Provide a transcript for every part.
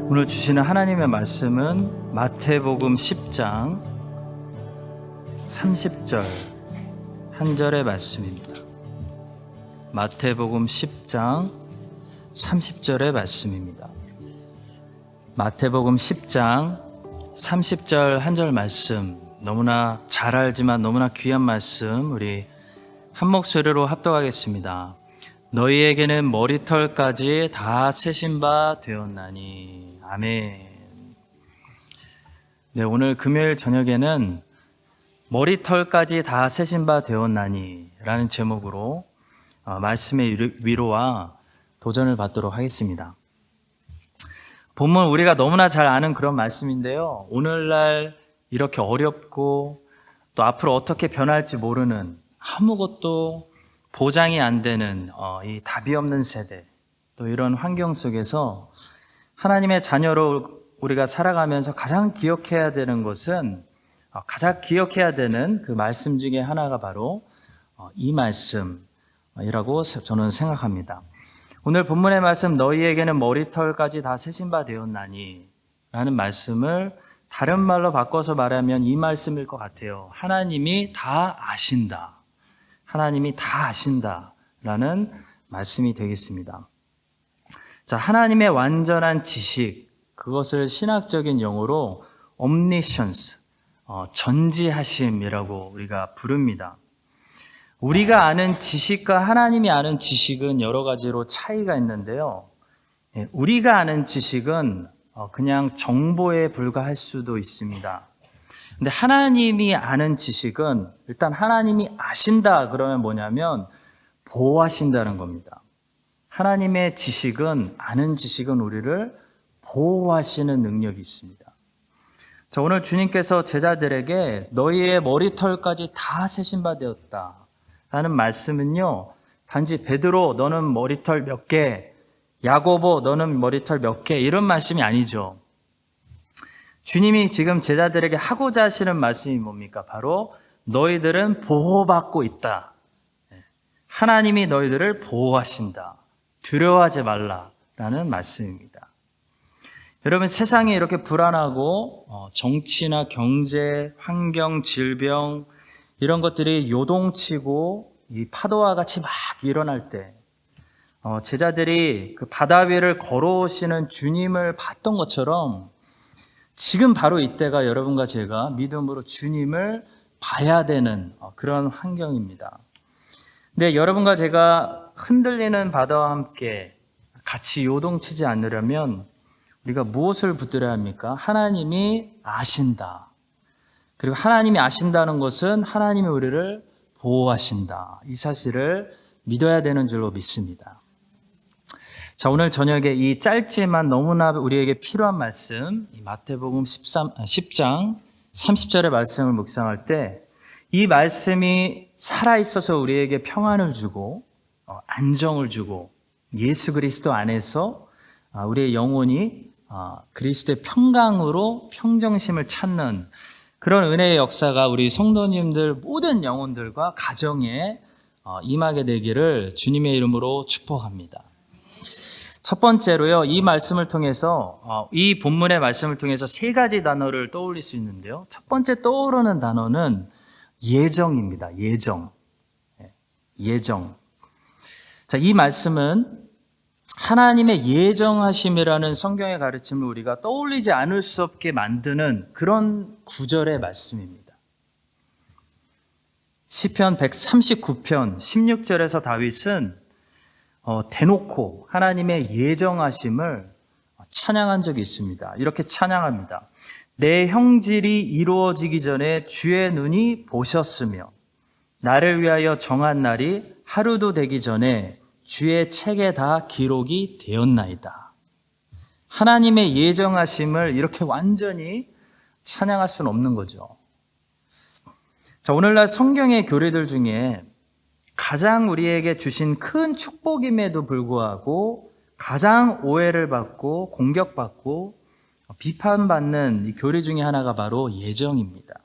오늘 주시는 하나님의 말씀은 마태복음 10장 30절 한 절의 말씀입니다. 마태복음 10장 30절의 말씀입니다. 마태복음 10장 30절 한 절 말씀, 너무나 잘 알지만 너무나 귀한 말씀, 우리 한 목소리로 합독하겠습니다. 너희에게는 머리털까지 다 세신 바 되었나니. 아멘. 네, 오늘 금요일 저녁에는 머리털까지 다 세신 바 되었나니 라는 제목으로 말씀의 위로와 도전을 받도록 하겠습니다. 본문 우리가 너무나 잘 아는 그런 말씀인데요, 오늘날 이렇게 어렵고 또 앞으로 어떻게 변할지 모르는, 아무것도 보장이 안 되는 이 답이 없는 세대, 또 이런 환경 속에서 하나님의 자녀로 우리가 살아가면서 가장 기억해야 되는 것은, 가장 기억해야 되는 그 말씀 중에 하나가 바로 이 말씀이라고 저는 생각합니다. 오늘 본문의 말씀, 너희에게는 머리털까지 다 세신 바 되었나니 라는 말씀을 다른 말로 바꿔서 말하면 이 말씀일 것 같아요. 하나님이 다 아신다. 하나님이 다 아신다 라는 말씀이 되겠습니다. 자, 하나님의 완전한 지식, 그것을 신학적인 용어로 omniscience, 전지하심이라고 우리가 부릅니다. 우리가 아는 지식과 하나님이 아는 지식은 여러 가지로 차이가 있는데요, 우리가 아는 지식은 그냥 정보에 불과할 수도 있습니다. 근데 하나님이 아는 지식은, 일단 하나님이 아신다 그러면 뭐냐면 보호하신다는 겁니다. 하나님의 지식은, 아는 지식은 우리를 보호하시는 능력이 있습니다. 자, 오늘 주님께서 제자들에게 너희의 머리털까지 다 세신 바 되었다 라는 말씀은요, 단지 베드로 너는 머리털 몇 개, 야고보 너는 머리털 몇 개, 이런 말씀이 아니죠. 주님이 지금 제자들에게 하고자 하시는 말씀이 뭡니까? 바로 너희들은 보호받고 있다. 하나님이 너희들을 보호하신다. 두려워하지 말라라는 말씀입니다. 여러분, 세상이 이렇게 불안하고 정치나 경제, 환경, 질병 이런 것들이 요동치고 이 파도와 같이 막 일어날 때 제자들이 그 바다 위를 걸어오시는 주님을 봤던 것처럼 지금 바로 이때가 여러분과 제가 믿음으로 주님을 봐야 되는 그런 환경입니다. 근데 여러분과 제가 흔들리는 바다와 함께 같이 요동치지 않으려면 우리가 무엇을 붙들어야 합니까? 하나님이 아신다. 그리고 하나님이 아신다는 것은 하나님이 우리를 보호하신다. 이 사실을 믿어야 되는 줄로 믿습니다. 자, 오늘 저녁에 이 짧지만 너무나 우리에게 필요한 말씀, 이 마태복음 10장 30절의 말씀을 묵상할 때 이 말씀이 살아있어서 우리에게 평안을 주고 안정을 주고 예수 그리스도 안에서 우리의 영혼이 그리스도의 평강으로 평정심을 찾는 그런 은혜의 역사가 우리 성도님들 모든 영혼들과 가정에 임하게 되기를 주님의 이름으로 축복합니다. 첫 번째로요, 이 말씀을 통해서, 이 본문의 말씀을 통해서 세 가지 단어를 떠올릴 수 있는데요, 첫 번째 떠오르는 단어는 예정입니다. 예정. 자, 이 말씀은 하나님의 예정하심이라는 성경의 가르침을 우리가 떠올리지 않을 수 없게 만드는 그런 구절의 말씀입니다. 시편 139편 16절에서 다윗은 대놓고 하나님의 예정하심을 찬양한 적이 있습니다. 이렇게 찬양합니다. 내 형질이 이루어지기 전에 주의 눈이 보셨으며 나를 위하여 정한 날이 하루도 되기 전에 주의 책에 다 기록이 되었나이다. 하나님의 예정하심을 이렇게 완전히 찬양할 수는 없는 거죠. 자, 오늘날 성경의 교리들 중에 가장 우리에게 주신 큰 축복임에도 불구하고 가장 오해를 받고 공격받고 비판받는 이 교리 중에 하나가 바로 예정입니다.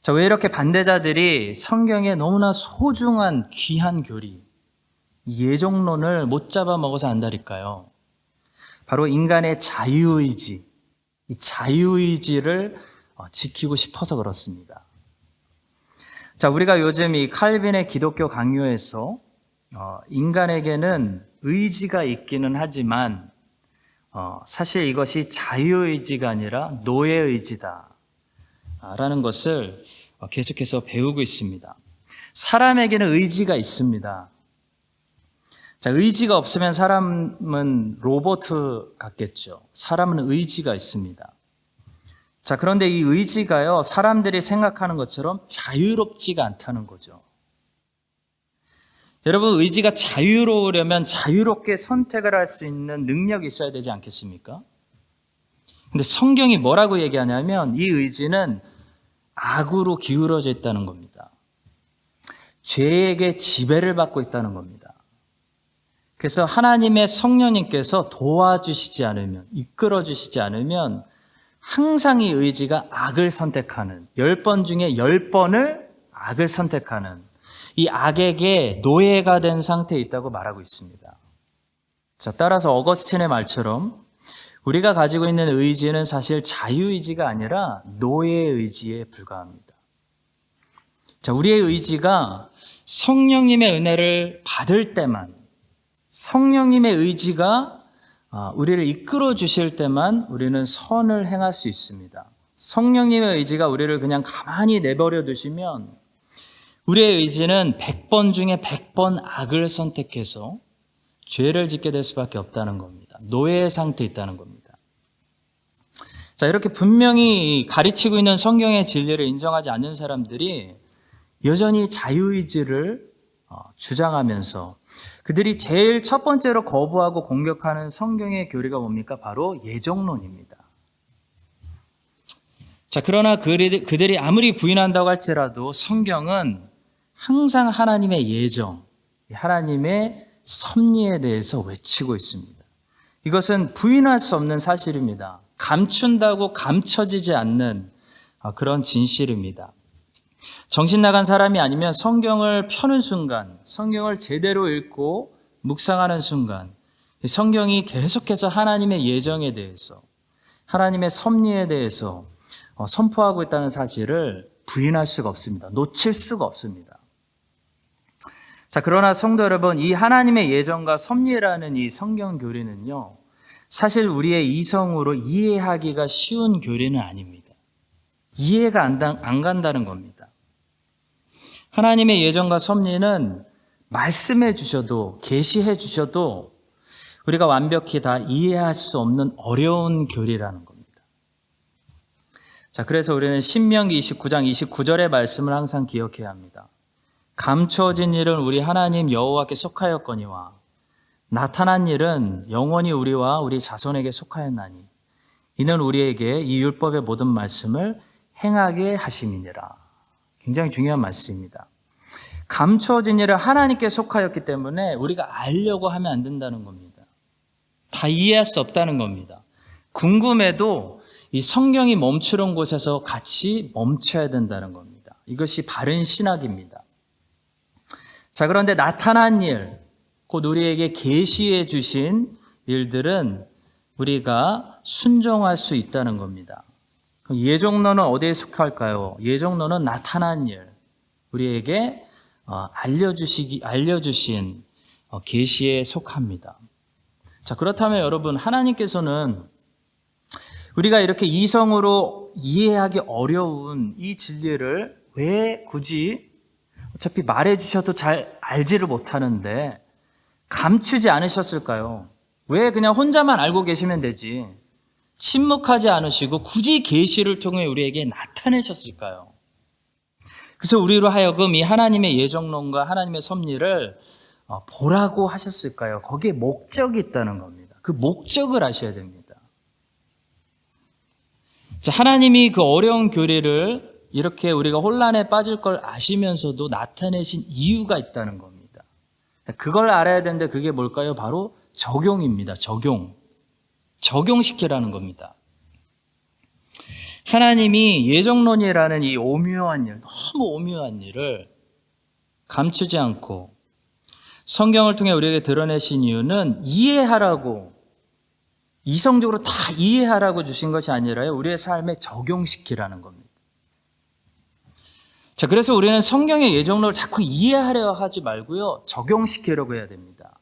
자, 왜 이렇게 반대자들이 성경에 너무나 소중한 귀한 교리, 예정론을 못 잡아먹어서 안달일까요? 바로 인간의 자유의지, 이 자유의지를 지키고 싶어서 그렇습니다. 자, 우리가 요즘 이 칼빈의 기독교 강요에서 인간에게는 의지가 있기는 하지만 사실 이것이 자유의지가 아니라 노예의지다 라는 것을 계속해서 배우고 있습니다. 사람에게는 의지가 있습니다. 자, 의지가 없으면 사람은 로봇 같겠죠. 사람은 의지가 있습니다. 자, 그런데 이 의지가요, 사람들이 생각하는 것처럼 자유롭지가 않다는 거죠. 여러분, 의지가 자유로우려면 자유롭게 선택을 할 수 있는 능력이 있어야 되지 않겠습니까? 근데 성경이 뭐라고 얘기하냐면 이 의지는 악으로 기울어져 있다는 겁니다. 죄에게 지배를 받고 있다는 겁니다. 그래서 하나님의 성령님께서 도와주시지 않으면, 이끌어 주시지 않으면 항상 이 의지가 악을 선택하는, 10번 중에 10번을 악을 선택하는 이 악에게 노예가 된 상태에 있다고 말하고 있습니다. 자, 따라서 어거스틴의 말처럼 우리가 가지고 있는 의지는 사실 자유의지가 아니라 노예의지에 불과합니다. 자, 우리의 의지가 성령님의 은혜를 받을 때만, 성령님의 의지가 우리를 이끌어 주실 때만 우리는 선을 행할 수 있습니다. 성령님의 의지가 우리를 그냥 가만히 내버려 두시면 우리의 의지는 100번 중에 100번 악을 선택해서 죄를 짓게 될 수밖에 없다는 겁니다. 노예의 상태에 있다는 겁니다. 자, 이렇게 분명히 가르치고 있는 성경의 진리를 인정하지 않는 사람들이 여전히 자유의지를 주장하면서 그들이 제일 첫 번째로 거부하고 공격하는 성경의 교리가 뭡니까? 바로 예정론입니다. 자, 그러나 그들이 아무리 부인한다고 할지라도 성경은 항상 하나님의 예정, 하나님의 섭리에 대해서 외치고 있습니다. 이것은 부인할 수 없는 사실입니다. 감춘다고 감춰지지 않는 그런 진실입니다. 정신 나간 사람이 아니면 성경을 펴는 순간, 성경을 제대로 읽고 묵상하는 순간 성경이 계속해서 하나님의 예정에 대해서, 하나님의 섭리에 대해서 선포하고 있다는 사실을 부인할 수가 없습니다. 놓칠 수가 없습니다. 자, 그러나 성도 여러분, 이 하나님의 예정과 섭리라는 이 성경 교리는요, 사실 우리의 이성으로 이해하기가 쉬운 교리는 아닙니다. 이해가 안 간다는 겁니다. 하나님의 예정과 섭리는 말씀해 주셔도, 계시해 주셔도 우리가 완벽히 다 이해할 수 없는 어려운 교리라는 겁니다. 자, 그래서 우리는 신명기 29장 29절의 말씀을 항상 기억해야 합니다. 감춰진 일은 우리 하나님 여호와께 속하였거니와 나타난 일은 영원히 우리와 우리 자손에게 속하였나니 이는 우리에게 이 율법의 모든 말씀을 행하게 하심이니라. 굉장히 중요한 말씀입니다. 감춰진 일은 하나님께 속하였기 때문에 우리가 알려고 하면 안 된다는 겁니다. 다 이해할 수 없다는 겁니다. 궁금해도 이 성경이 멈추는 곳에서 같이 멈춰야 된다는 겁니다. 이것이 바른 신학입니다. 자, 그런데 나타난 일, 곧 우리에게 계시해 주신 일들은 우리가 순종할 수 있다는 겁니다. 그럼 예정론은 어디에 속할까요? 예정론은 나타난 일, 우리에게 알려주신 계시에 속합니다. 자, 그렇다면 여러분, 하나님께서는 우리가 이렇게 이성으로 이해하기 어려운 이 진리를 왜 굳이, 어차피 말해주셔도 잘 알지를 못하는데 감추지 않으셨을까요? 왜 그냥 혼자만 알고 계시면 되지? 침묵하지 않으시고 굳이 계시를 통해 우리에게 나타내셨을까요? 그래서 우리로 하여금 이 하나님의 예정론과 하나님의 섭리를 보라고 하셨을까요? 거기에 목적이 있다는 겁니다. 그 목적을 아셔야 됩니다. 자, 하나님이 그 어려운 교리를 이렇게 우리가 혼란에 빠질 걸 아시면서도 나타내신 이유가 있다는 겁니다. 그걸 알아야 되는데 그게 뭘까요? 바로 적용입니다. 적용시키라는 겁니다. 하나님이 예정론이라는 이 오묘한 일, 너무 오묘한 일을 감추지 않고 성경을 통해 우리에게 드러내신 이유는 이해하라고, 이성적으로 다 이해하라고 주신 것이 아니라요, 우리의 삶에 적용시키라는 겁니다. 자, 그래서 우리는 성경의 예정론을 자꾸 이해하려 하지 말고요, 적용시키려고 해야 됩니다.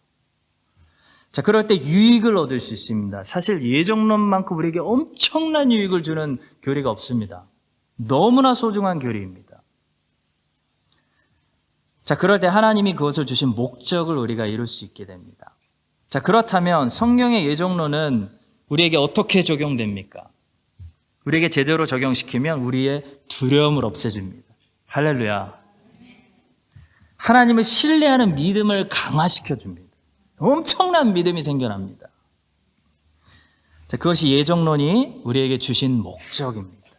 자, 그럴 때 유익을 얻을 수 있습니다. 사실 예정론만큼 우리에게 엄청난 유익을 주는 교리가 없습니다. 너무나 소중한 교리입니다. 자, 그럴 때 하나님이 그것을 주신 목적을 우리가 이룰 수 있게 됩니다. 자, 그렇다면 성경의 예정론은 우리에게 어떻게 적용됩니까? 우리에게 제대로 적용시키면 우리의 두려움을 없애줍니다. 할렐루야. 하나님을 신뢰하는 믿음을 강화시켜줍니다. 엄청난 믿음이 생겨납니다. 자, 그것이 예정론이 우리에게 주신 목적입니다.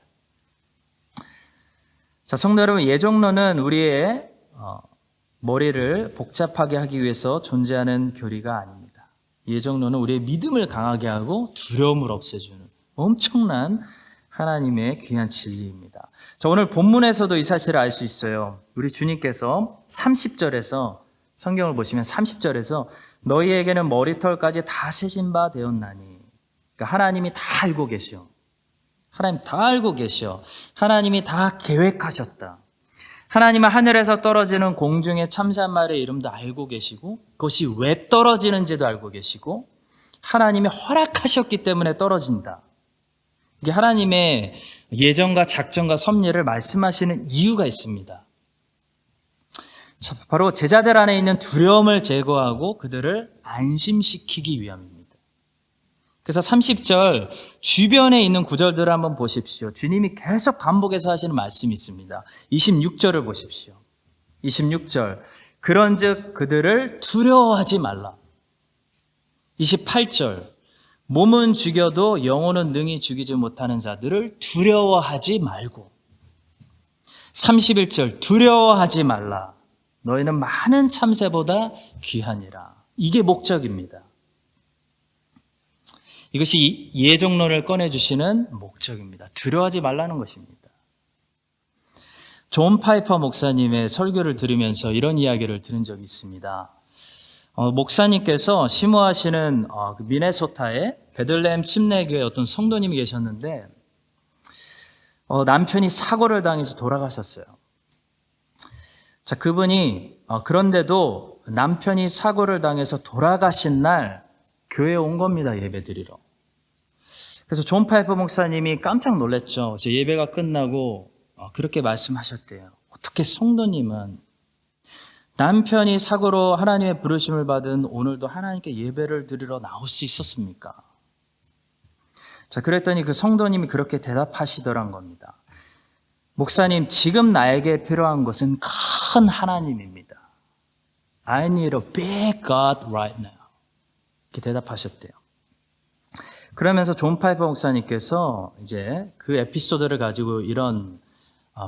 자, 성도 여러분, 예정론은 우리의 머리를 복잡하게 하기 위해서 존재하는 교리가 아닙니다. 예정론은 우리의 믿음을 강하게 하고 두려움을 없애주는 엄청난 하나님의 귀한 진리입니다. 자, 오늘 본문에서도 이 사실을 알 수 있어요. 우리 주님께서 30절에서, 성경을 보시면 30절에서 너희에게는 머리털까지 다 세신 바 되었나니, 그러니까 하나님이 다 알고 계셔. 하나님 다 알고 계셔. 하나님이 다 계획하셨다. 하나님은 하늘에서 떨어지는 공중의 참새말의 이름도 알고 계시고, 그것이 왜 떨어지는지도 알고 계시고, 하나님이 허락하셨기 때문에 떨어진다. 이게 하나님의 예정과 작정과 섭리를 말씀하시는 이유가 있습니다. 바로 제자들 안에 있는 두려움을 제거하고 그들을 안심시키기 위함입니다. 그래서 30절 주변에 있는 구절들을 한번 보십시오. 주님이 계속 반복해서 하시는 말씀이 있습니다. 26절을 보십시오. 26절 그런즉 그들을 두려워하지 말라. 28절 몸은 죽여도 영혼은 능히 죽이지 못하는 자들을 두려워하지 말고. 31절 두려워하지 말라. 너희는 많은 참새보다 귀하니라. 이게 목적입니다. 이것이 예정론을 꺼내주시는 목적입니다. 두려워하지 말라는 것입니다. 존 파이퍼 목사님의 설교를 들으면서 이런 이야기를 들은 적이 있습니다. 목사님께서 심호하시는 미네소타의 베들레헴 침례교회 어떤 성도님이 계셨는데 남편이 사고를 당해서 돌아가셨어요. 자, 그분이 그런데도 남편이 사고를 당해서 돌아가신 날 교회에 온 겁니다. 예배드리러. 그래서 존 파이퍼 목사님이 깜짝 놀랐죠. 저 예배가 끝나고 그렇게 말씀하셨대요. 어떻게 성도님은 남편이 사고로 하나님의 부르심을 받은 오늘도 하나님께 예배를 드리러 나올 수 있었습니까? 자, 그랬더니 그 성도님이 그렇게 대답하시더란 겁니다. 목사님, 지금 나에게 필요한 것은 큰 하나님입니다. I need a big God right now. 이렇게 대답하셨대요. 그러면서 존 파이퍼 목사님께서 이제 그 에피소드를 가지고 이런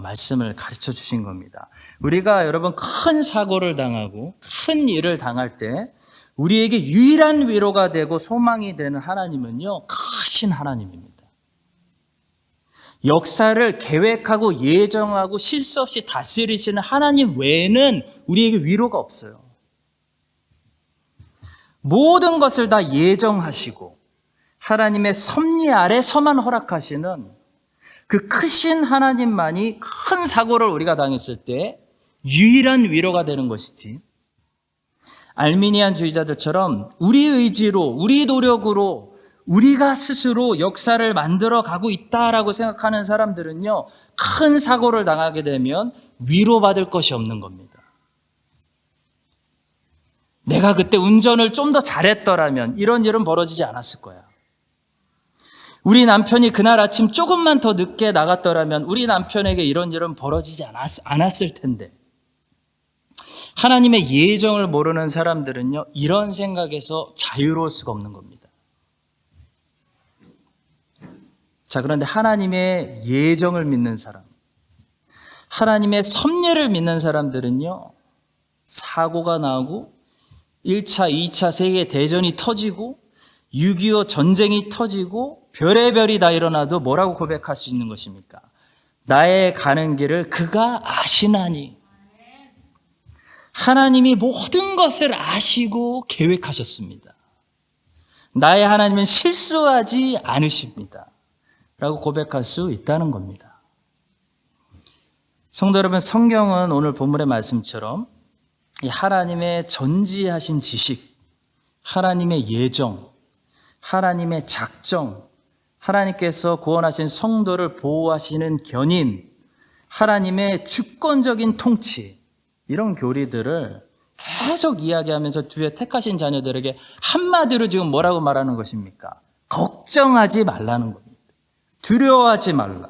말씀을 가르쳐 주신 겁니다. 우리가 여러분 큰 사고를 당하고 큰 일을 당할 때 우리에게 유일한 위로가 되고 소망이 되는 하나님은요, 크신 하나님입니다. 역사를 계획하고 예정하고 실수 없이 다스리시는 하나님 외에는 우리에게 위로가 없어요. 모든 것을 다 예정하시고 하나님의 섭리 아래서만 허락하시는 그 크신 하나님만이 큰 사고를 우리가 당했을 때 유일한 위로가 되는 것이지, 알미니안주의자들처럼 우리 의지로 우리 노력으로 우리가 스스로 역사를 만들어 가고 있다라고 생각하는 사람들은요, 큰 사고를 당하게 되면 위로받을 것이 없는 겁니다. 내가 그때 운전을 좀 더 잘했더라면 이런 일은 벌어지지 않았을 거야. 우리 남편이 그날 아침 조금만 더 늦게 나갔더라면 우리 남편에게 이런 일은 벌어지지 않았을 텐데. 하나님의 예정을 모르는 사람들은요, 이런 생각에서 자유로울 수가 없는 겁니다. 자, 그런데 하나님의 예정을 믿는 사람, 하나님의 섭리를 믿는 사람들은요, 사고가 나고 1차, 2차 세계대전이 터지고 6.25 전쟁이 터지고 별의별이 다 일어나도 뭐라고 고백할 수 있는 것입니까? 나의 가는 길을 그가 아시나니. 하나님이 모든 것을 아시고 계획하셨습니다. 나의 하나님은 실수하지 않으십니다. 라고 고백할 수 있다는 겁니다. 성도 여러분, 성경은 오늘 본문의 말씀처럼 이 하나님의 전지하신 지식, 하나님의 예정, 하나님의 작정, 하나님께서 구원하신 성도를 보호하시는 견인, 하나님의 주권적인 통치, 이런 교리들을 계속 이야기하면서 뒤에 택하신 자녀들에게 한마디로 지금 뭐라고 말하는 것입니까? 걱정하지 말라는 겁니다. 두려워하지 말라.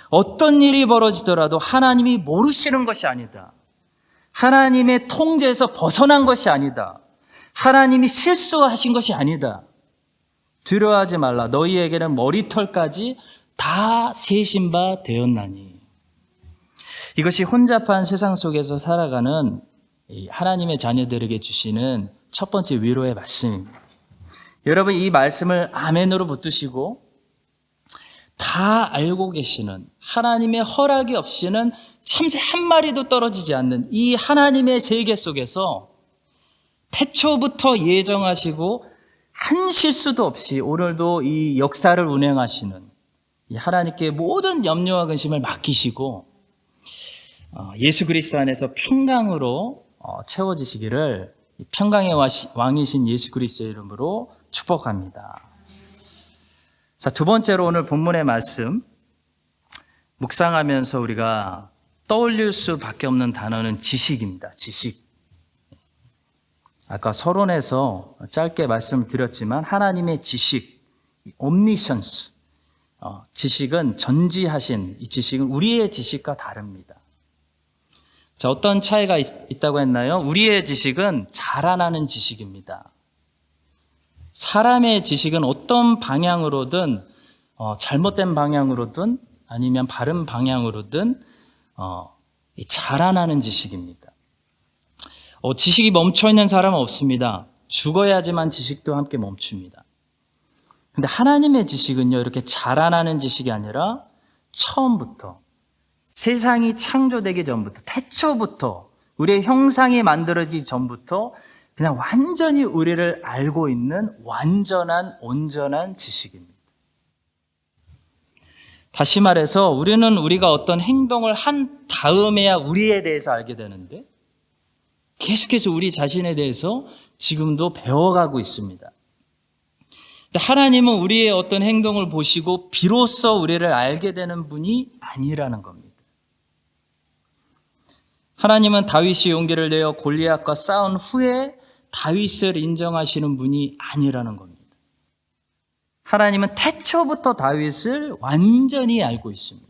어떤 일이 벌어지더라도 하나님이 모르시는 것이 아니다. 하나님의 통제에서 벗어난 것이 아니다. 하나님이 실수하신 것이 아니다. 두려워하지 말라. 너희에게는 머리털까지 다 세신 바 되었나니. 이것이 혼잡한 세상 속에서 살아가는 하나님의 자녀들에게 주시는 첫 번째 위로의 말씀입니다. 여러분, 이 말씀을 아멘으로 붙드시고 다 알고 계시는, 하나님의 허락이 없이는 참새 한 마리도 떨어지지 않는 이 하나님의 세계 속에서 태초부터 예정하시고 한 실수도 없이 오늘도 이 역사를 운행하시는 이 하나님께 모든 염려와 근심을 맡기시고 예수 그리스도 안에서 평강으로 채워지시기를 평강의 왕이신 예수 그리스도의 이름으로 축복합니다. 자, 두 번째로 오늘 본문의 말씀 묵상하면서 우리가 떠올릴 수밖에 없는 단어는 지식입니다. 지식. 아까 서론에서 짧게 말씀을 드렸지만 하나님의 지식, omniscience, 지식은 전지하신 이 지식은 우리의 지식과 다릅니다. 자, 어떤 차이가 있다고 했나요? 우리의 지식은 자라나는 지식입니다. 사람의 지식은 어떤 방향으로든 잘못된 방향으로든 아니면 바른 방향으로든 자라나는 지식입니다. 지식이 멈춰있는 사람은 없습니다. 죽어야지만 지식도 함께 멈춥니다. 근데 하나님의 지식은요, 이렇게 자라나는 지식이 아니라 처음부터, 세상이 창조되기 전부터, 태초부터, 우리의 형상이 만들어지기 전부터 그냥 완전히 우리를 알고 있는 완전한, 온전한 지식입니다. 다시 말해서 우리는 우리가 어떤 행동을 한 다음에야 우리에 대해서 알게 되는데 계속해서 우리 자신에 대해서 지금도 배워가고 있습니다. 하나님은 우리의 어떤 행동을 보시고 비로소 우리를 알게 되는 분이 아니라는 겁니다. 하나님은 다윗이 용기를 내어 골리앗과 싸운 후에 다윗을 인정하시는 분이 아니라는 겁니다. 하나님은 태초부터 다윗을 완전히 알고 있습니다.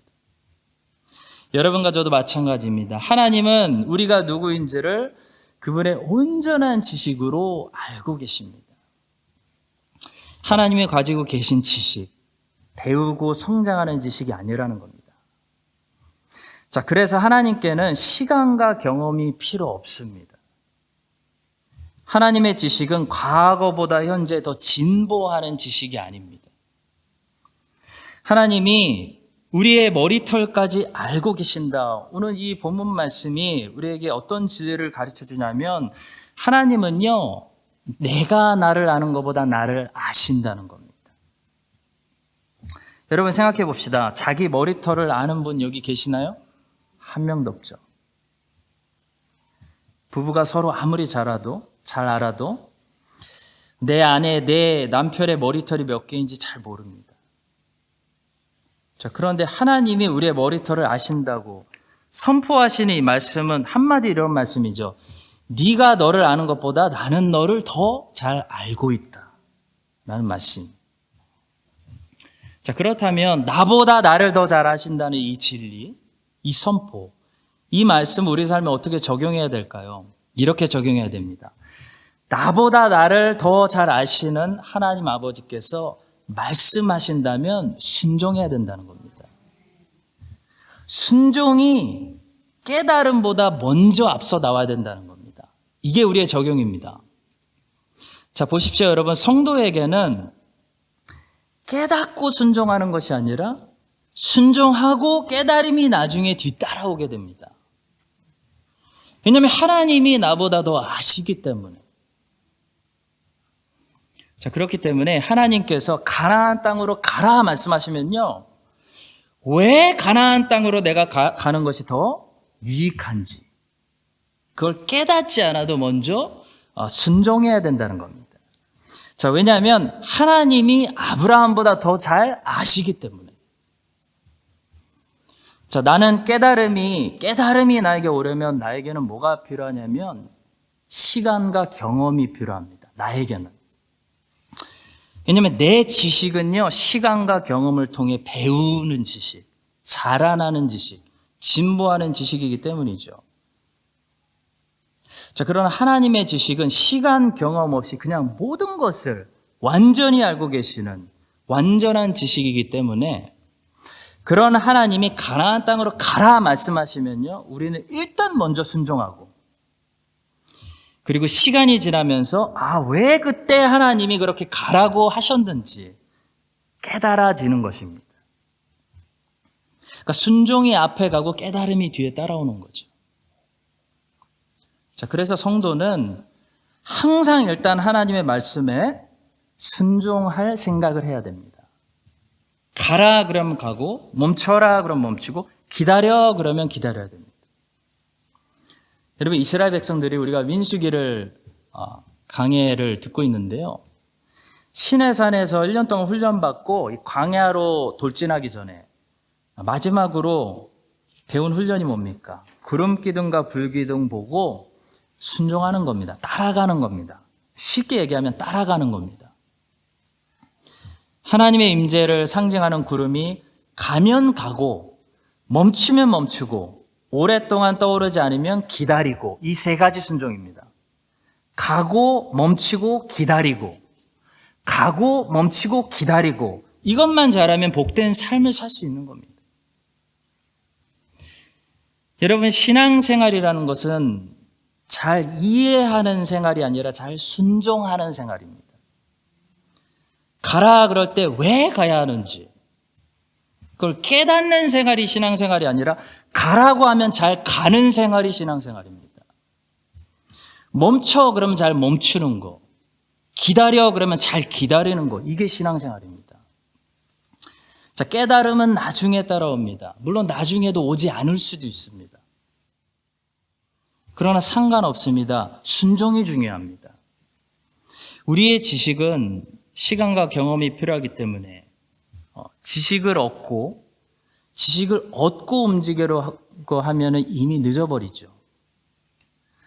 여러분과 저도 마찬가지입니다. 하나님은 우리가 누구인지를 그분의 온전한 지식으로 알고 계십니다. 하나님이 가지고 계신 지식, 배우고 성장하는 지식이 아니라는 겁니다. 자, 그래서 하나님께는 시간과 경험이 필요 없습니다. 하나님의 지식은 과거보다 현재 더 진보하는 지식이 아닙니다. 하나님이 우리의 머리털까지 알고 계신다. 오늘 이 본문 말씀이 우리에게 어떤 진리를 가르쳐 주냐면 하나님은요, 내가 나를 아는 것보다 나를 아신다는 겁니다. 여러분 생각해 봅시다. 자기 머리털을 아는 분 여기 계시나요? 한 명도 없죠. 부부가 서로 아무리 잘 알아도 내 아내, 내 남편의 머리털이 몇 개인지 잘 모릅니다. 자, 그런데 하나님이 우리의 머리털을 아신다고 선포하시는 이 말씀은 한마디 이런 말씀이죠. 네가 너를 아는 것보다 나는 너를 더 잘 알고 있다 라는 말씀. 자, 그렇다면 나보다 나를 더 잘 아신다는 이 진리, 이 선포, 이 말씀 우리 삶에 어떻게 적용해야 될까요? 이렇게 적용해야 됩니다. 나보다 나를 더 잘 아시는 하나님 아버지께서 말씀하신다면 순종해야 된다는 겁니다. 순종이 깨달음보다 먼저 앞서 나와야 된다는 겁니다. 이게 우리의 적용입니다. 자, 보십시오, 여러분. 성도에게는 깨닫고 순종하는 것이 아니라 순종하고 깨달음이 나중에 뒤따라오게 됩니다. 왜냐하면 하나님이 나보다 더 아시기 때문에. 자, 그렇기 때문에 하나님께서 가나안 땅으로 가라 말씀하시면요, 왜 가나안 땅으로 내가 가는 것이 더 유익한지 그걸 깨닫지 않아도 먼저 순종해야 된다는 겁니다. 자, 왜냐하면 하나님이 아브라함보다 더 잘 아시기 때문에. 자, 나는 깨달음이 나에게 오려면 나에게는 뭐가 필요하냐면 시간과 경험이 필요합니다. 나에게는. 왜냐하면 내 지식은요, 시간과 경험을 통해 배우는 지식, 자라나는 지식, 진보하는 지식이기 때문이죠. 자, 그러나 하나님의 지식은 시간 경험 없이 그냥 모든 것을 완전히 알고 계시는 완전한 지식이기 때문에 그런 하나님이 가나안 땅으로 가라 말씀하시면요, 우리는 일단 먼저 순종하고, 그리고 시간이 지나면서 왜 그때 하나님이 그렇게 가라고 하셨는지 깨달아지는 것입니다. 그러니까 순종이 앞에 가고 깨달음이 뒤에 따라오는 거죠. 자, 그래서 성도는 항상 일단 하나님의 말씀에 순종할 생각을 해야 됩니다. 가라 그러면 가고, 멈춰라 그러면 멈추고, 기다려 그러면 기다려야 됩니다. 여러분, 이스라엘 백성들이 우리가 민수기를 강해를 듣고 있는데요, 시내산에서 1년 동안 훈련받고 이 광야로 돌진하기 전에 마지막으로 배운 훈련이 뭡니까? 구름 기둥과 불 기둥 보고 순종하는 겁니다. 따라가는 겁니다. 쉽게 얘기하면 따라가는 겁니다. 하나님의 임재를 상징하는 구름이 가면 가고 멈추면 멈추고 오랫동안 떠오르지 않으면 기다리고, 이 세 가지 순종입니다. 가고 멈추고 기다리고, 가고 멈추고 기다리고, 이것만 잘하면 복된 삶을 살 수 있는 겁니다. 여러분, 신앙생활이라는 것은 잘 이해하는 생활이 아니라 잘 순종하는 생활입니다. 가라 그럴 때 왜 가야 하는지 그걸 깨닫는 생활이 신앙생활이 아니라 가라고 하면 잘 가는 생활이 신앙생활입니다. 멈춰 그러면 잘 멈추는 거, 기다려 그러면 잘 기다리는 거, 이게 신앙생활입니다. 자, 깨달음은 나중에 따라옵니다. 물론 나중에도 오지 않을 수도 있습니다. 그러나 상관없습니다. 순종이 중요합니다. 우리의 지식은 시간과 경험이 필요하기 때문에 지식을 얻고 움직이려고 하면 이미 늦어버리죠.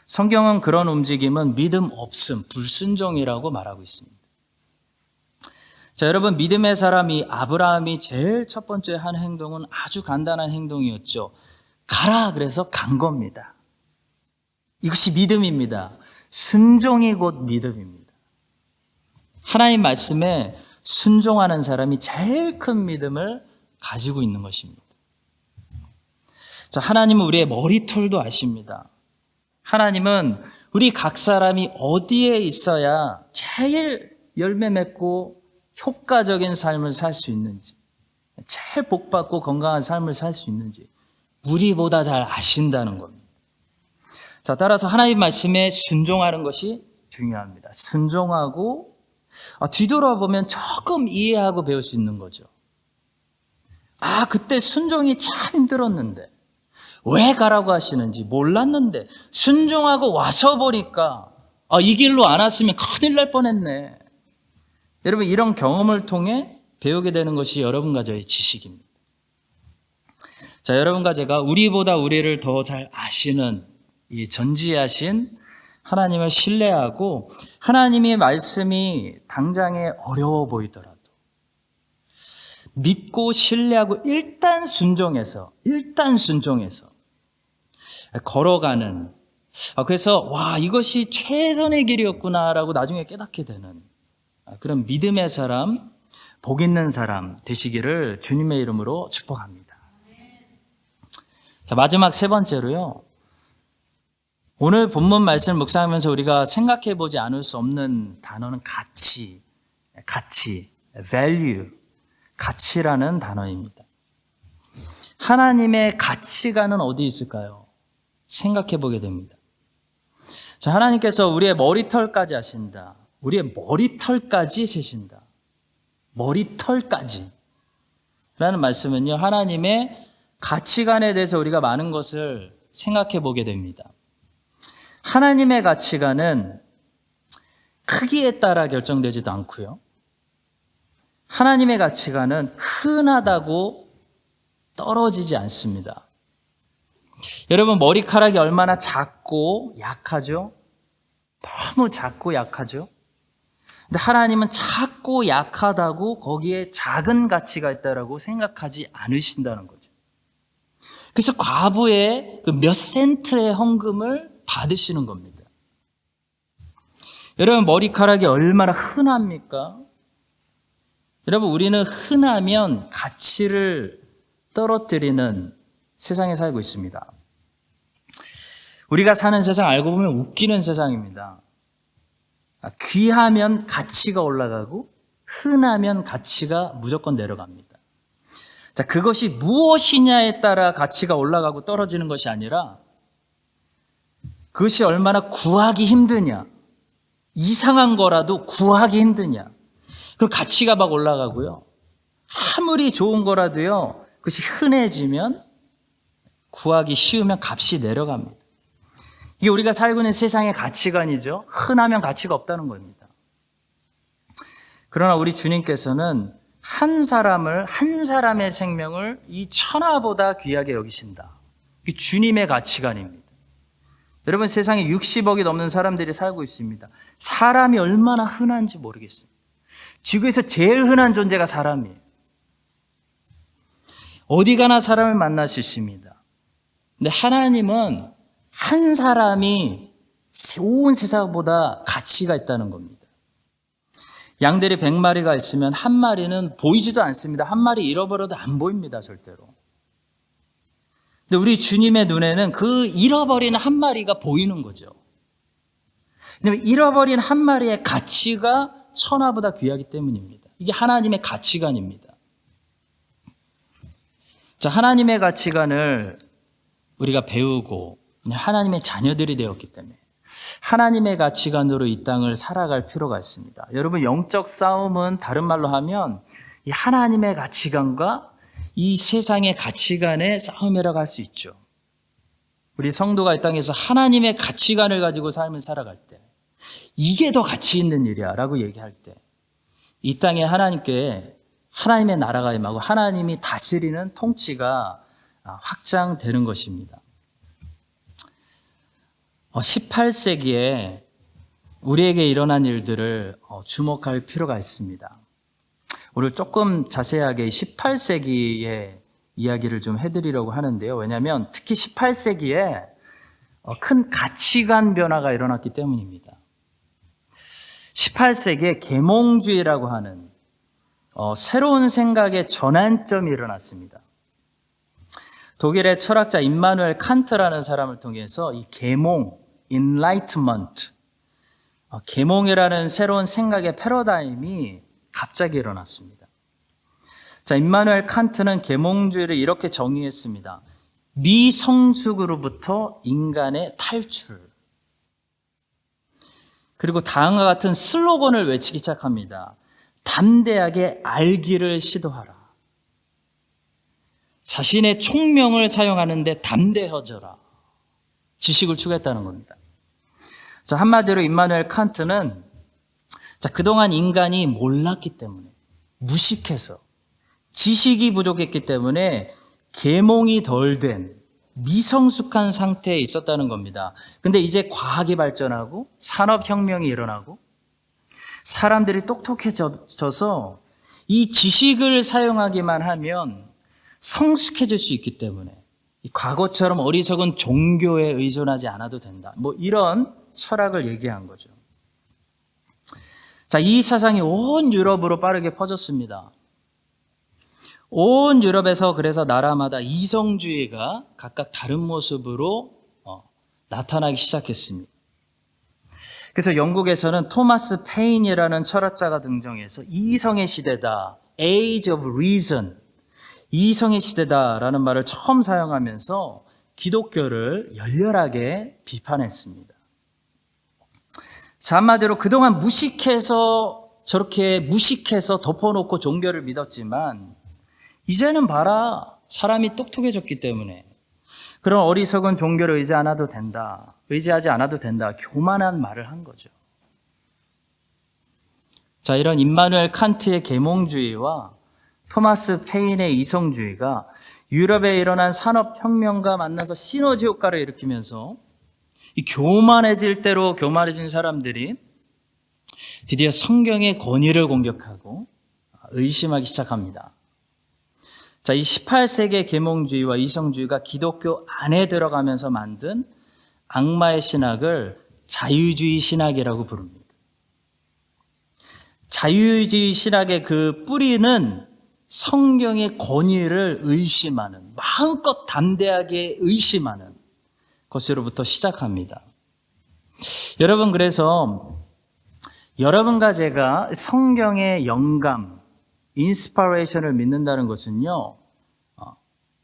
성경은 그런 움직임은 믿음 없음, 불순종이라고 말하고 있습니다. 자, 여러분, 믿음의 사람이 아브라함이 제일 첫 번째 한 행동은 아주 간단한 행동이었죠. 가라 그래서 간 겁니다. 이것이 믿음입니다. 순종이 곧 믿음입니다. 하나님 말씀에 순종하는 사람이 제일 큰 믿음을 가지고 있는 것입니다. 자, 하나님은 우리의 머리털도 아십니다. 하나님은 우리 각 사람이 어디에 있어야 제일 열매 맺고 효과적인 삶을 살 수 있는지, 제일 복받고 건강한 삶을 살 수 있는지 우리보다 잘 아신다는 겁니다. 자, 따라서 하나님 말씀에 순종하는 것이 중요합니다. 순종하고 뒤돌아보면 조금 이해하고 배울 수 있는 거죠. 그때 순종이 참 힘들었는데, 왜 가라고 하시는지 몰랐는데 순종하고 와서 보니까 이 길로 안 왔으면 큰일 날 뻔했네. 여러분, 이런 경험을 통해 배우게 되는 것이 여러분과 저의 지식입니다. 자, 여러분과 제가 우리보다 우리를 더 잘 아시는 이 전지하신 하나님을 신뢰하고, 하나님의 말씀이 당장에 어려워 보이더라도 믿고 신뢰하고 일단 순종해서 걸어가는, 그래서 이것이 최선의 길이었구나라고 나중에 깨닫게 되는 그런 믿음의 사람, 복 있는 사람 되시기를 주님의 이름으로 축복합니다. 자, 마지막 세 번째로요, 오늘 본문 말씀을 묵상하면서 우리가 생각해 보지 않을 수 없는 단어는 가치, value, 가치라는 단어입니다. 하나님의 가치관은 어디 있을까요? 생각해 보게 됩니다. 자, 하나님께서 우리의 머리털까지 아신다. 우리의 머리털까지 세신다. 머리털까지. 라는 말씀은요, 하나님의 가치관에 대해서 우리가 많은 것을 생각해 보게 됩니다. 하나님의 가치관은 크기에 따라 결정되지도 않고요. 하나님의 가치관은 흔하다고 떨어지지 않습니다. 여러분, 머리카락이 얼마나 작고 약하죠? 너무 작고 약하죠? 근데 하나님은 작고 약하다고 거기에 작은 가치가 있다라고 생각하지 않으신다는 거죠. 그래서 과부의 그 몇 센트의 헌금을 받으시는 겁니다. 여러분, 머리카락이 얼마나 흔합니까? 여러분, 우리는 흔하면 가치를 떨어뜨리는 세상에 살고 있습니다. 우리가 사는 세상 알고 보면 웃기는 세상입니다. 귀하면 가치가 올라가고 흔하면 가치가 무조건 내려갑니다. 자, 그것이 무엇이냐에 따라 가치가 올라가고 떨어지는 것이 아니라 그것이 얼마나 구하기 힘드냐, 이상한 거라도 구하기 힘드냐, 그럼 가치가 막 올라가고요. 아무리 좋은 거라도요, 그것이 흔해지면 구하기 쉬우면 값이 내려갑니다. 이게 우리가 살고 있는 세상의 가치관이죠. 흔하면 가치가 없다는 겁니다. 그러나 우리 주님께서는 한 사람의 생명을 이 천하보다 귀하게 여기신다. 이게 주님의 가치관입니다. 여러분, 세상에 60억이 넘는 사람들이 살고 있습니다. 사람이 얼마나 흔한지 모르겠어요. 지구에서 제일 흔한 존재가 사람이에요. 어디 가나 사람을 만날 수 있습니다. 근데 하나님은 한 사람이 온 세상보다 가치가 있다는 겁니다. 양들이 100마리가 있으면 한 마리는 보이지도 않습니다. 한 마리 잃어버려도 안 보입니다, 절대로. 근데 우리 주님의 눈에는 그 잃어버린 한 마리가 보이는 거죠. 왜냐하면 잃어버린 한 마리의 가치가 천하보다 귀하기 때문입니다. 이게 하나님의 가치관입니다. 자, 하나님의 가치관을 우리가 배우고 하나님의 자녀들이 되었기 때문에 하나님의 가치관으로 이 땅을 살아갈 필요가 있습니다. 여러분, 영적 싸움은 다른 말로 하면 이 하나님의 가치관과 이 세상의 가치관의 싸움이라고 할 수 있죠. 우리 성도가 이 땅에서 하나님의 가치관을 가지고 삶을 살아갈 때 이게 더 가치 있는 일이야 라고 얘기할 때 이 땅에 하나님의 나라가 임하고 하나님이 다스리는 통치가 확장되는 것입니다. 18세기에 우리에게 일어난 일들을 주목할 필요가 있습니다. 오늘 조금 자세하게 18세기의 이야기를 좀 해드리려고 하는데요. 왜냐하면 특히 18세기에 큰 가치관 변화가 일어났기 때문입니다. 18세기에 계몽주의라고 하는 새로운 생각의 전환점이 일어났습니다. 독일의 철학자 임마누엘 칸트라는 사람을 통해서 이 계몽, enlightenment, 계몽이라는 새로운 생각의 패러다임이 갑자기 일어났습니다. 자, 임마누엘 칸트는 계몽주의를 이렇게 정의했습니다. 미성숙으로부터 인간의 탈출. 그리고 다음과 같은 슬로건을 외치기 시작합니다. 담대하게 알기를 시도하라. 자신의 총명을 사용하는데 담대해져라. 지식을 추구했다는 겁니다. 자, 한마디로 임마누엘 칸트는 그동안 인간이 몰랐기 때문에, 무식해서, 지식이 부족했기 때문에 계몽이 덜 된 미성숙한 상태에 있었다는 겁니다. 근데 이제 과학이 발전하고 산업혁명이 일어나고 사람들이 똑똑해져서 이 지식을 사용하기만 하면 성숙해질 수 있기 때문에 과거처럼 어리석은 종교에 의존하지 않아도 된다. 이런 철학을 얘기한 거죠. 자, 이 사상이 온 유럽으로 빠르게 퍼졌습니다. 온 유럽에서 그래서 나라마다 이성주의가 각각 다른 모습으로 나타나기 시작했습니다. 그래서 영국에서는 토마스 페인이라는 철학자가 등장해서 이성의 시대다, Age of Reason, 이성의 시대다라는 말을 처음 사용하면서 기독교를 열렬하게 비판했습니다. 자, 한마디로 그동안 저렇게 무식해서 덮어놓고 종교를 믿었지만 이제는 봐라, 사람이 똑똑해졌기 때문에 그런 어리석은 종교를 의지하지 않아도 된다, 교만한 말을 한 거죠. 자, 이런 임마누엘 칸트의 계몽주의와 토마스 페인의 이성주의가 유럽에 일어난 산업혁명과 만나서 시너지 효과를 일으키면서 이 교만해질 대로 교만해진 사람들이 드디어 성경의 권위를 공격하고 의심하기 시작합니다. 자, 이 18세기의 계몽주의와 이성주의가 기독교 안에 들어가면서 만든 악마의 신학을 자유주의 신학이라고 부릅니다. 자유주의 신학의 그 뿌리는 성경의 권위를 의심하는, 마음껏 담대하게 의심하는 것으로부터 시작합니다. 여러분, 그래서 여러분과 제가 성경의 영감, 인스파레이션을 믿는다는 것은요,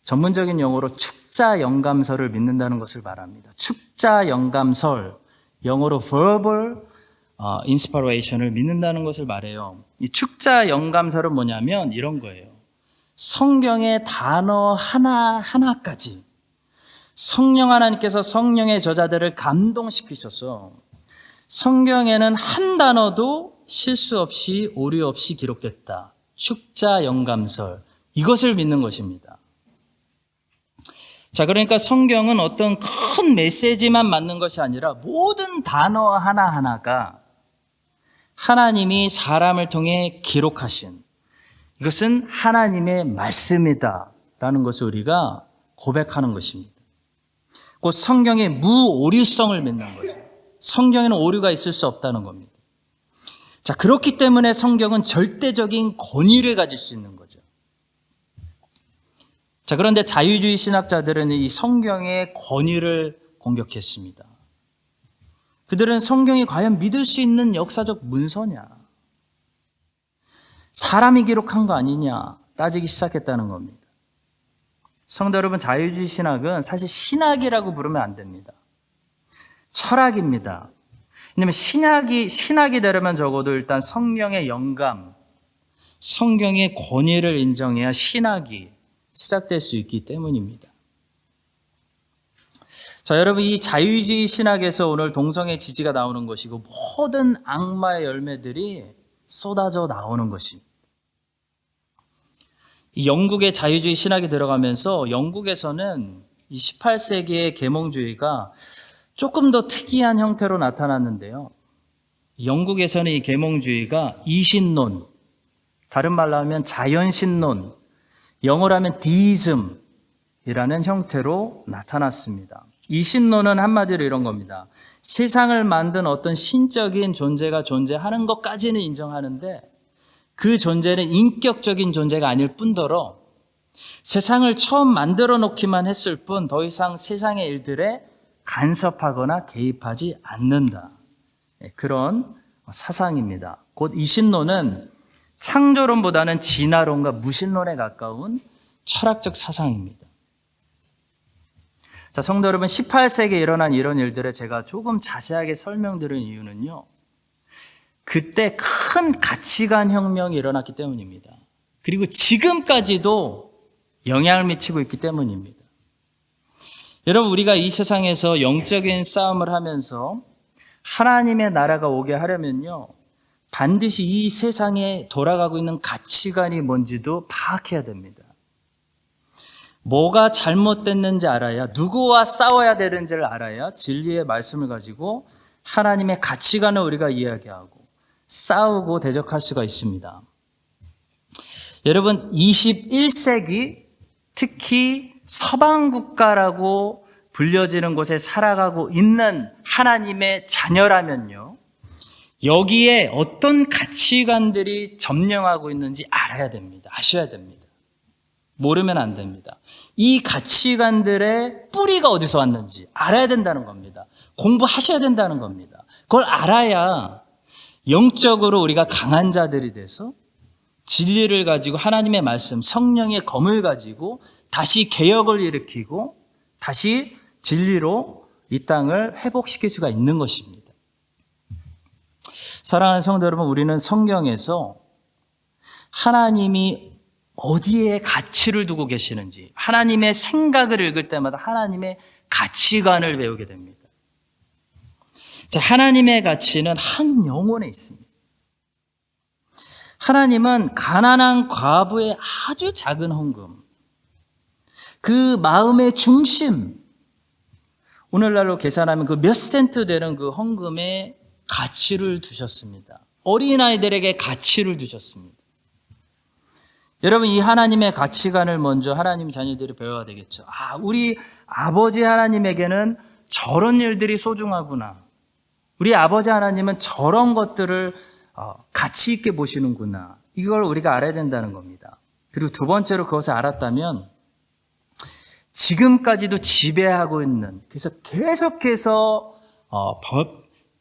전문적인 용어로 축자 영감설을 믿는다는 것을 말합니다. 축자 영감설, 영어로 verbal inspiration을 믿는다는 것을 말해요. 이 축자 영감설은 뭐냐면 이런 거예요. 성경의 단어 하나하나까지 성령 하나님께서 성령의 저자들을 감동시키셔서 성경에는 한 단어도 실수 없이 오류 없이 기록됐다. 축자 영감설, 이것을 믿는 것입니다. 자, 그러니까 성경은 어떤 큰 메시지만 맞는 것이 아니라 모든 단어 하나하나가 하나님이 사람을 통해 기록하신, 이것은 하나님의 말씀이다라는 것을 우리가 고백하는 것입니다. 곧 성경의 무오류성을 믿는 거죠. 성경에는 오류가 있을 수 없다는 겁니다. 자, 그렇기 때문에 성경은 절대적인 권위를 가질 수 있는 거죠. 자, 그런데 자유주의 신학자들은 이 성경의 권위를 공격했습니다. 그들은 성경이 과연 믿을 수 있는 역사적 문서냐, 사람이 기록한 거 아니냐 따지기 시작했다는 겁니다. 성도 여러분, 자유주의 신학은 사실 신학이라고 부르면 안 됩니다. 철학입니다. 왜냐하면 신학이 되려면 적어도 일단 성경의 영감, 성경의 권위를 인정해야 신학이 시작될 수 있기 때문입니다. 자, 여러분, 이 자유주의 신학에서 오늘 동성애 지지가 나오는 것이고 모든 악마의 열매들이 쏟아져 나오는 것입니다. 이 영국의 자유주의 신학이 들어가면서 영국에서는 이 18세기의 계몽주의가 조금 더 특이한 형태로 나타났는데요. 영국에서는 이 계몽주의가 이신론, 다른 말로 하면 자연신론, 영어로 하면 디이즘이라는 형태로 나타났습니다. 이신론은 한마디로 이런 겁니다. 세상을 만든 어떤 신적인 존재가 존재하는 것까지는 인정하는데 그 존재는 인격적인 존재가 아닐 뿐더러 세상을 처음 만들어 놓기만 했을 뿐 더 이상 세상의 일들에 간섭하거나 개입하지 않는다. 그런 사상입니다. 곧 이신론은 창조론보다는 진화론과 무신론에 가까운 철학적 사상입니다. 자, 성도 여러분, 18세기에 일어난 이런 일들을 제가 조금 자세하게 설명드린 이유는요, 그때 큰 가치관 혁명이 일어났기 때문입니다. 그리고 지금까지도 영향을 미치고 있기 때문입니다. 여러분, 우리가 이 세상에서 영적인 싸움을 하면서 하나님의 나라가 오게 하려면요, 반드시 이 세상에 돌아가고 있는 가치관이 뭔지도 파악해야 됩니다. 뭐가 잘못됐는지 알아야, 누구와 싸워야 되는지를 알아야 진리의 말씀을 가지고 하나님의 가치관을 우리가 이야기하고 싸우고 대적할 수가 있습니다. 여러분, 21세기 특히 서방 국가라고 불려지는 곳에 살아가고 있는 하나님의 자녀라면요, 여기에 어떤 가치관들이 점령하고 있는지 알아야 됩니다. 아셔야 됩니다. 모르면 안 됩니다. 이 가치관들의 뿌리가 어디서 왔는지 알아야 된다는 겁니다. 공부하셔야 된다는 겁니다. 그걸 알아야 영적으로 우리가 강한 자들이 돼서 진리를 가지고 하나님의 말씀, 성령의 검을 가지고 다시 개혁을 일으키고 다시 진리로 이 땅을 회복시킬 수가 있는 것입니다. 사랑하는 성도 여러분, 우리는 성경에서 하나님이 어디에 가치를 두고 계시는지, 하나님의 생각을 읽을 때마다 하나님의 가치관을 배우게 됩니다. 자, 하나님의 가치는 한 영혼에 있습니다. 하나님은 가난한 과부의 아주 작은 헌금, 그 마음의 중심, 오늘날로 계산하면 그 몇 센트 되는 그 헌금에 가치를 두셨습니다. 어린아이들에게 가치를 두셨습니다. 여러분, 이 하나님의 가치관을 먼저 하나님 자녀들이 배워야 되겠죠. 우리 아버지 하나님에게는 저런 일들이 소중하구나. 우리 아버지 하나님은 저런 것들을 가치 있게 보시는구나. 이걸 우리가 알아야 된다는 겁니다. 그리고 두 번째로 그것을 알았다면 지금까지도 지배하고 있는, 그래서 계속해서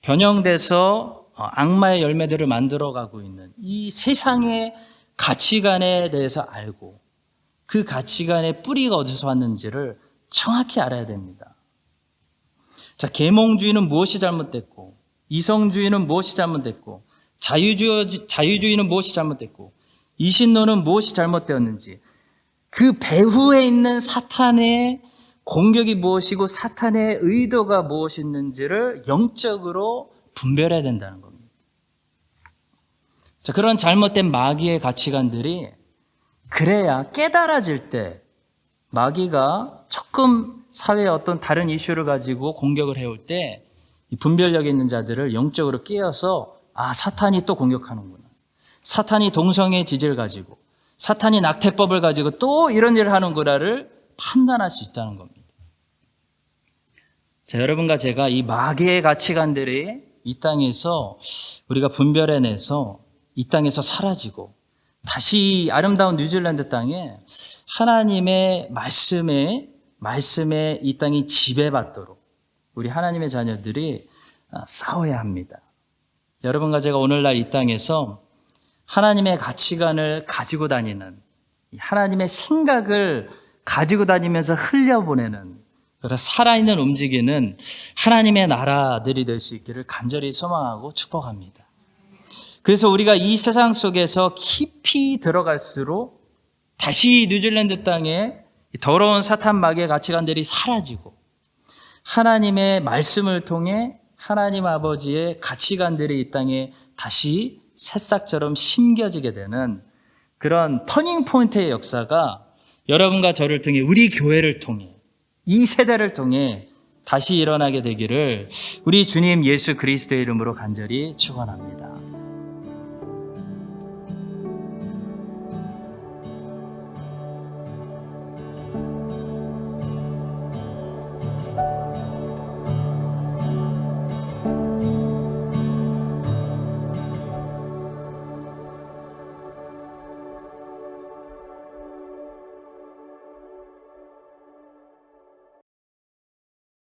변형돼서 악마의 열매들을 만들어가고 있는 이 세상의 가치관에 대해서 알고 그 가치관의 뿌리가 어디서 왔는지를 정확히 알아야 됩니다. 자, 계몽주의는 무엇이 잘못됐고, 이성주의는 무엇이 잘못됐고, 자유주의는 무엇이 잘못됐고, 이신론은 무엇이 잘못되었는지, 그 배후에 있는 사탄의 공격이 무엇이고 사탄의 의도가 무엇이었는지를 영적으로 분별해야 된다는 겁니다. 자, 그런 잘못된 마귀의 가치관들이 그래야 깨달아질 때 마귀가 조금 사회의 어떤 다른 이슈를 가지고 공격을 해올 때 이 분별력이 있는 자들을 영적으로 깨어서 사탄이 또 공격하는구나. 사탄이 동성애 지지를 가지고 사탄이 낙태법을 가지고 또 이런 일을 하는구나를 판단할 수 있다는 겁니다. 자, 여러분과 제가 이 마귀의 가치관들이 이 땅에서 우리가 분별해내서 이 땅에서 사라지고 다시 아름다운 뉴질랜드 땅에 하나님의 말씀에 이 땅이 지배받도록 우리 하나님의 자녀들이 싸워야 합니다. 여러분과 제가 오늘날 이 땅에서 하나님의 가치관을 가지고 다니는, 하나님의 생각을 가지고 다니면서 흘려보내는, 살아있는 움직이는 하나님의 나라들이 될 수 있기를 간절히 소망하고 축복합니다. 그래서 우리가 이 세상 속에서 깊이 들어갈수록 다시 뉴질랜드 땅에 더러운 사탄 마귀의 가치관들이 사라지고 하나님의 말씀을 통해 하나님 아버지의 가치관들이 이 땅에 다시 새싹처럼 심겨지게 되는 그런 터닝 포인트의 역사가 여러분과 저를 통해, 우리 교회를 통해, 이 세대를 통해 다시 일어나게 되기를 우리 주님 예수 그리스도의 이름으로 간절히 축원합니다.